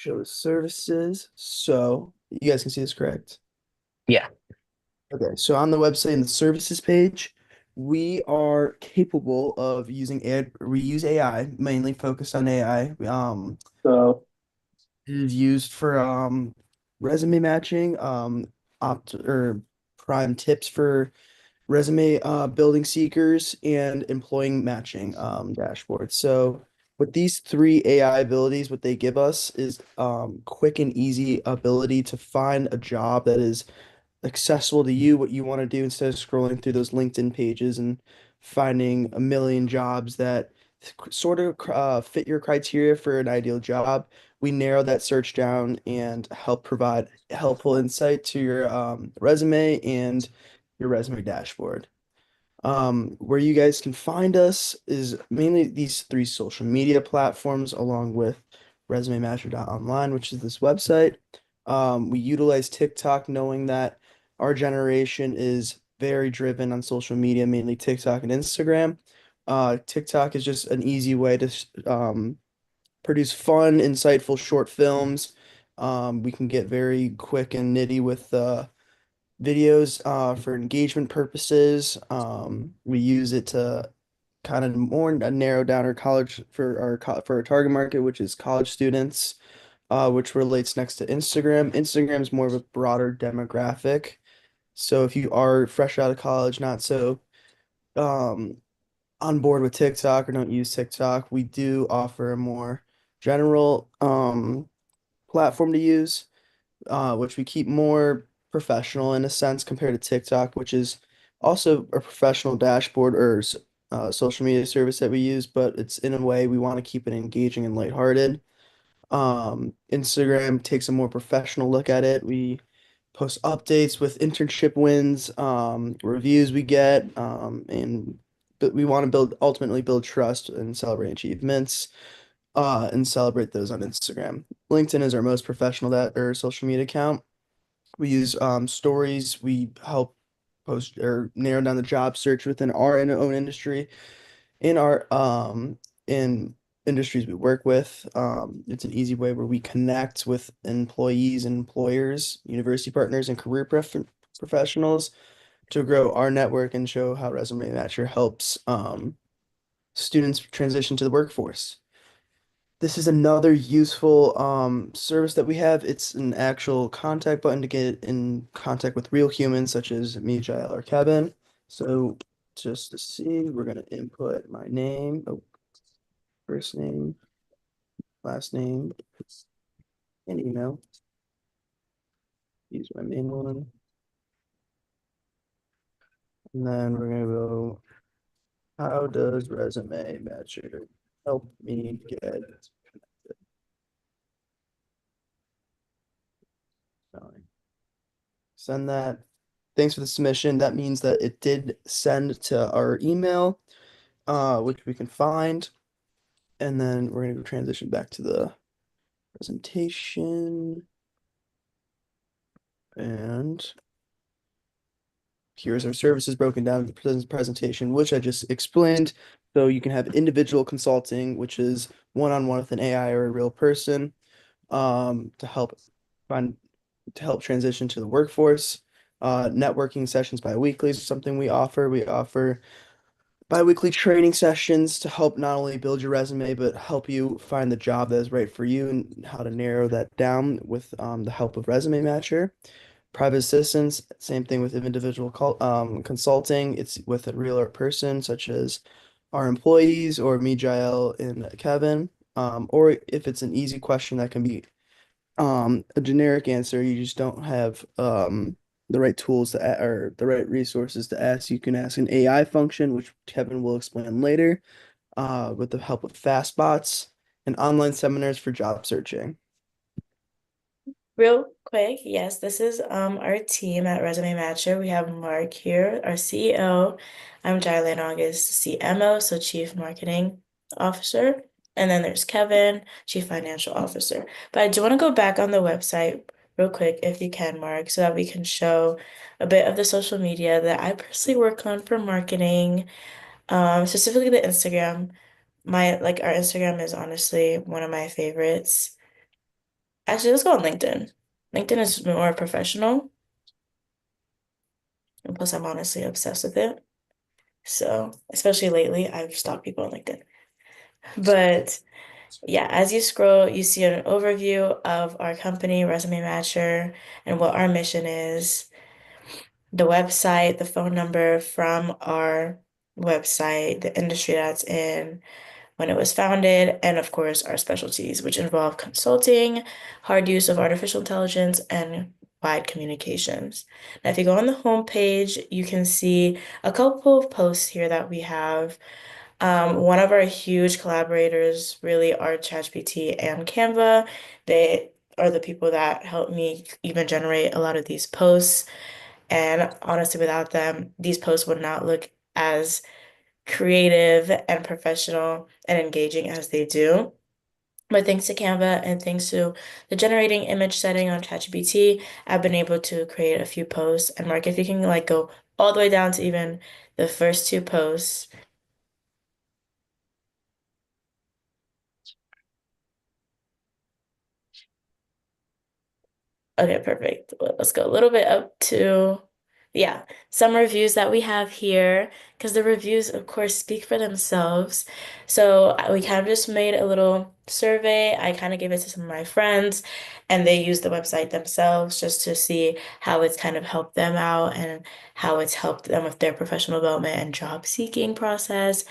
show the services. So you guys can see this, correct? Yeah. Okay, so on the website in the services page, we are capable of using AI. We use AI, mainly focused on AI. So it is used for resume matching, opt or prime tips for resume building seekers and employing matching dashboard. So with these three AI abilities, what they give us is quick and easy ability to find a job that is accessible to you, what you want to do instead of scrolling through those LinkedIn pages and finding a million jobs that sort of fit your criteria for an ideal job. We narrow that search down and help provide helpful insight to your resume and your resume dashboard. Where you guys can find us is mainly these three social media platforms, along with resumematcher.online, which is this website. We utilize TikTok, knowing that our generation is very driven on social media, mainly TikTok and Instagram. TikTok is just an easy way to produce fun, insightful short films. We can get very quick and nitty with videos for engagement purposes. We use it to kind of more narrow down our college for our target market, which is college students, which relates next to Instagram. Instagram is more of a broader demographic. So if you are fresh out of college, not so um, on board with TikTok or don't use TikTok, we do offer a more general platform to use, which we keep more professional in a sense compared to TikTok, which is also a professional dashboard or social media service that we use, but it's in a way we want to keep it engaging and lighthearted. Instagram takes a more professional look at it. We post updates with internship wins, reviews we get, and but we want to ultimately build trust and celebrate achievements, and celebrate those on Instagram. LinkedIn is our most professional that or social media account. We use stories. We help post or narrow down the job search within our own industry, in our in industries we work with. It's an easy way where we connect with employees and employers, university partners, and professionals to grow our network and show how Resume Matcher helps students transition to the workforce. This is another useful service that we have. It's an actual contact button to get in contact with real humans, such as me, Jaell, or Kevin. So just to see, we're gonna input my name, first name, last name, and email. Use my main one, and then we're gonna go. How does Resume Matcher help me get going? Send that. Thanks for the submission. That means that it did send to our email, which we can find. And then we're going to transition back to the presentation. And here's our services broken down in the presentation, which I just explained. So you can have individual consulting, which is one-on-one with an AI or a real person, to help find to help transition to the workforce. Networking sessions bi-weekly is something we offer. We offer bi-weekly training sessions to help not only build your resume, but help you find the job that is right for you and how to narrow that down with the help of Resume Matcher. Private assistance, same thing with individual consulting. It's with a real person, such as our employees or me, Jael, and Kevin. Or if it's an easy question that can be a generic answer, you just don't have the right tools or the right resources to ask, you can ask an AI function, which Kevin will explain later, with the help of fastbots and online seminars for job searching. Real quick, yes, this is our team at Resume Matcher. We have Mark here, our CEO. I'm Jaell-Ann August, CMO, so Chief Marketing Officer. And then there's Kevin, Chief Financial Officer. But I do want to go back on the website real quick, if you can, Mark, so that we can show a bit of the social media that I personally work on for marketing, specifically the Instagram. Our Instagram is honestly one of my favorites. Actually, let's go on LinkedIn. LinkedIn is more professional, and plus, I'm honestly obsessed with it. So, especially lately, I've stalked people on LinkedIn. But yeah, as you scroll, you see an overview of our company, Resume Matcher, and what our mission is, the website, the phone number from our website, the industry that's in, when it was founded, and of course, our specialties, which involve consulting, hard use of artificial intelligence, and wide communications. Now, if you go on the homepage, you can see a couple of posts here that we have. One of our huge collaborators really are ChatGPT and Canva. They are the people that helped me even generate a lot of these posts. And honestly, without them, these posts would not look as creative and professional and engaging as they do. But thanks to Canva and thanks to the generating image setting on ChatGPT, I've been able to create a few posts. And Mark, if you can like go all the way down to even the first two posts. Okay, perfect. Let's go a little bit up to, yeah, some reviews that we have here, because the reviews, of course, speak for themselves. So we kind of just made a little survey. I kind of gave it to some of my friends, and they used the website themselves just to see how it's kind of helped them out and how it's helped them with their professional development and job seeking process.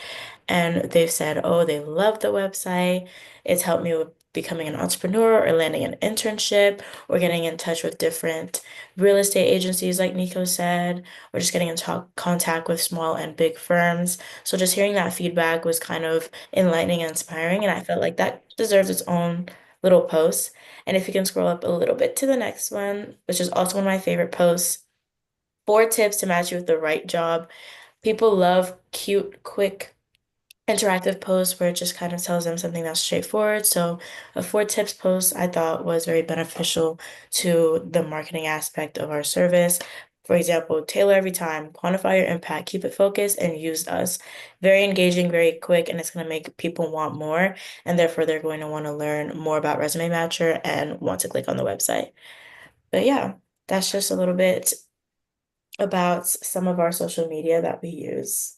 And they've said, oh, they love the website. It's helped me with becoming an entrepreneur or landing an internship or getting in touch with different real estate agencies, like Nico said, or just getting in talk contact with small and big firms. So just hearing that feedback was kind of enlightening and inspiring. And I felt like that deserves its own little post. And if you can scroll up a little bit to the next one, which is also one of my favorite posts, 4 tips to match you with the right job. People love cute, quick interactive post where it just kind of tells them something that's straightforward. So a 4 tips post I thought was very beneficial to the marketing aspect of our service. For example, tailor every time, quantify your impact, keep it focused, and use us. Very engaging, very quick, and it's going to make people want more, and therefore they're going to want to learn more about Resume Matcher and want to click on the website. But yeah, that's just a little bit about some of our social media that we use.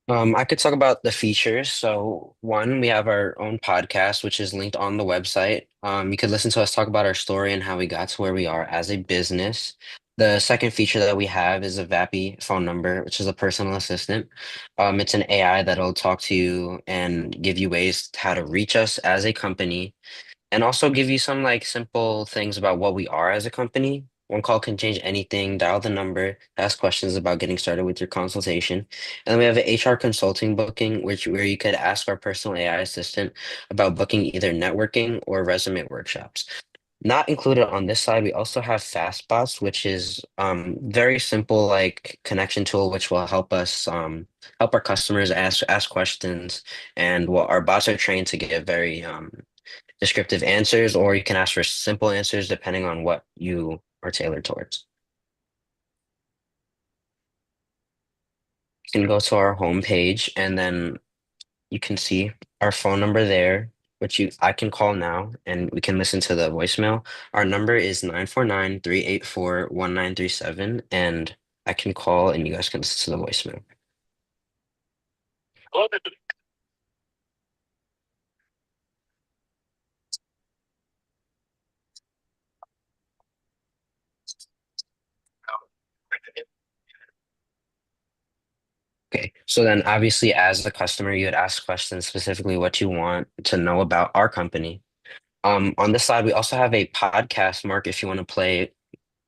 I could talk about the features. So, one, we have our own podcast, which is linked on the website. You could listen to us talk about our story and how we got to where we are as a business. The second feature that we have is a VAPI phone number, which is a personal assistant. It's an AI that'll talk to you and give you ways how to reach us as a company and also give you some like simple things about what we are as a company. One call can change anything. Dial the number, ask questions about getting started with your consultation. And then we have an HR consulting booking, which where you could ask our personal AI assistant about booking either networking or resume workshops. Not included on this side, we also have FastBots, which is very simple like connection tool, which will help us help our customers ask questions, and what our bots are trained to give very descriptive answers, or you can ask for simple answers depending on what you are tailored towards. You can go to our home page and then you can see our phone number there, which I can call now and we can listen to the voicemail. Our number is 949-384-1937, and I can call and you guys can listen to the voicemail. Okay, so then obviously as the customer, you would ask questions specifically what you want to know about our company. On this side, we also have a podcast, Mark, if you want to play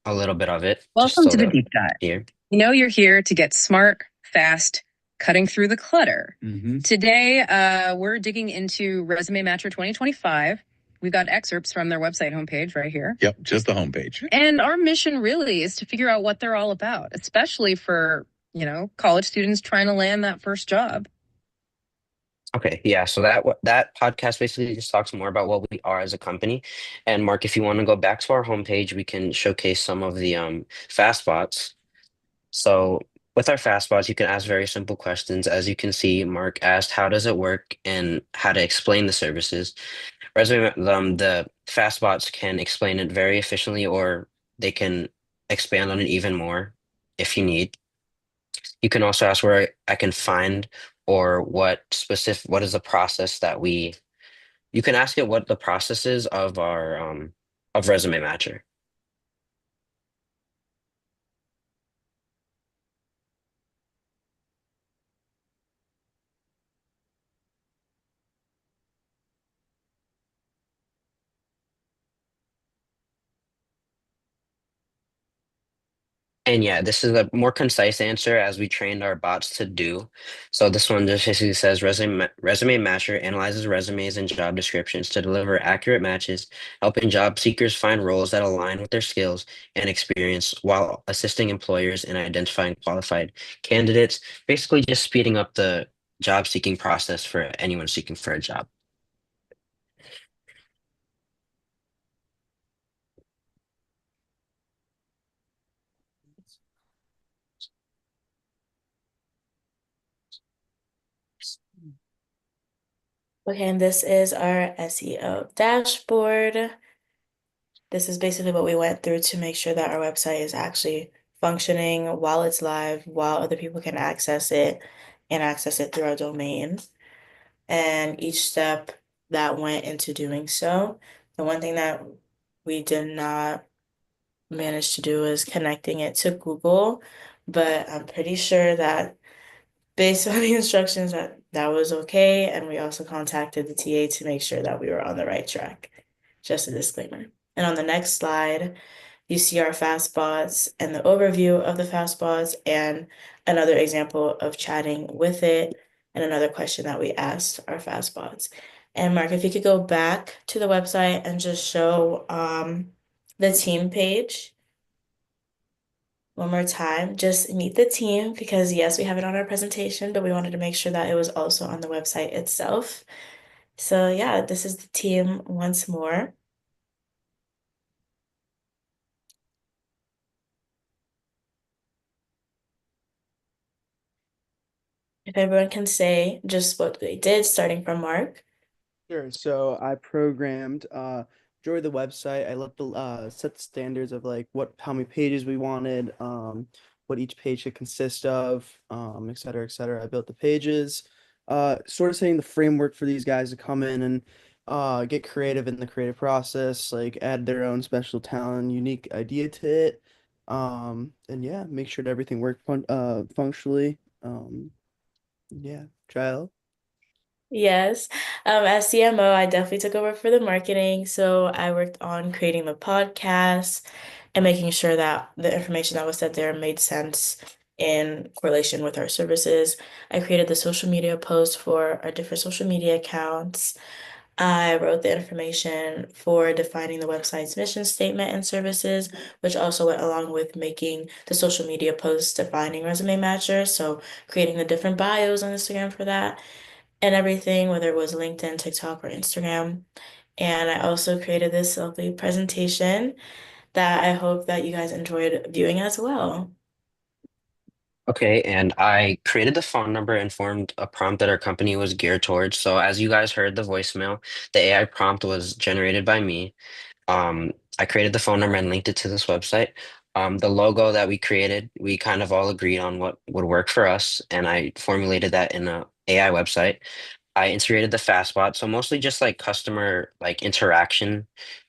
a little bit of it, just Welcome so to the that deep dive. here. You know you're here to get smart, fast, cutting through the clutter. Today, we're digging into Resume Matcher 2025. We've got excerpts from their website homepage right here. Yep, just the homepage. And our mission really is to figure out what they're all about, especially for, college students trying to land that first job. Okay, yeah. So that podcast basically just talks more about what we are as a company. And Mark, if you want to go back to our homepage, we can showcase some of the fast spots. So with our fastbots, you can ask very simple questions. As you can see, Mark asked, how does it work and how to explain the services. The fastbots can explain it very efficiently, or they can expand on it even more if you need. You can also ask where I can find or what is the process that you can ask it what the process is of our of Resume Matcher. And yeah, this is a more concise answer as we trained our bots to do. So this one just basically says resume matcher analyzes resumes and job descriptions to deliver accurate matches, helping job seekers find roles that align with their skills and experience while assisting employers in identifying qualified candidates, basically just speeding up the job seeking process for anyone seeking for a job. Okay, and this is our SEO dashboard. This is basically what we went through to make sure that our website is actually functioning while it's live, while other people can access it and access it through our domain. And each step that went into doing so. The one thing that we did not manage to do is connecting it to Google, but I'm pretty sure that based on the instructions that was okay, and we also contacted the TA to make sure that we were on the right track. Just a disclaimer. And on the next slide, you see our fastbots and the overview of the fastbots and another example of chatting with it and another question that we asked our fastbots. And Mark, if you could go back to the website and just show the team page one more time, just meet the team because yes, we have it on our presentation, but we wanted to make sure that it was also on the website itself. So yeah, this is the team once more. If everyone can say just what they did, starting from Mark. Sure. So I programmed majority of the website. I let the set the standards of like how many pages we wanted, what each page should consist of, et cetera, et cetera. I built the pages, sort of setting the framework for these guys to come in and get creative in the creative process, like add their own special talent, unique idea to it. And yeah, make sure that everything worked functionally. Yeah, trial. Yes. As CMO, I definitely took over for the marketing. So I worked on creating the podcast and making sure that the information that was said there made sense in correlation with our services. I created the social media posts for our different social media accounts. I wrote the information for defining the website's mission statement and services, which also went along with making the social media posts defining Resume Matcher. So creating the different bios on Instagram for that and everything, whether it was LinkedIn, TikTok, or Instagram. And I also created this lovely presentation that I hope that you guys enjoyed viewing as well. Okay, and I created the phone number and formed a prompt that our company was geared towards. So as you guys heard the voicemail, the AI prompt was generated by me. I created the phone number and linked it to this website. The logo that we created, we kind of all agreed on what would work for us, and I formulated that in a AI website. I integrated the fastbot, so mostly just like customer like interaction,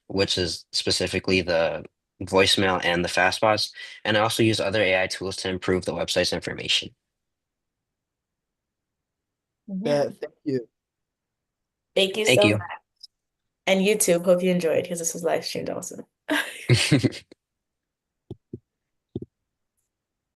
which is specifically the voicemail and the fastbots. And I also use other AI tools to improve the website's information. Yeah. Thank you. Thank you Thank so you. much. And YouTube, hope you enjoyed because this was live streamed also.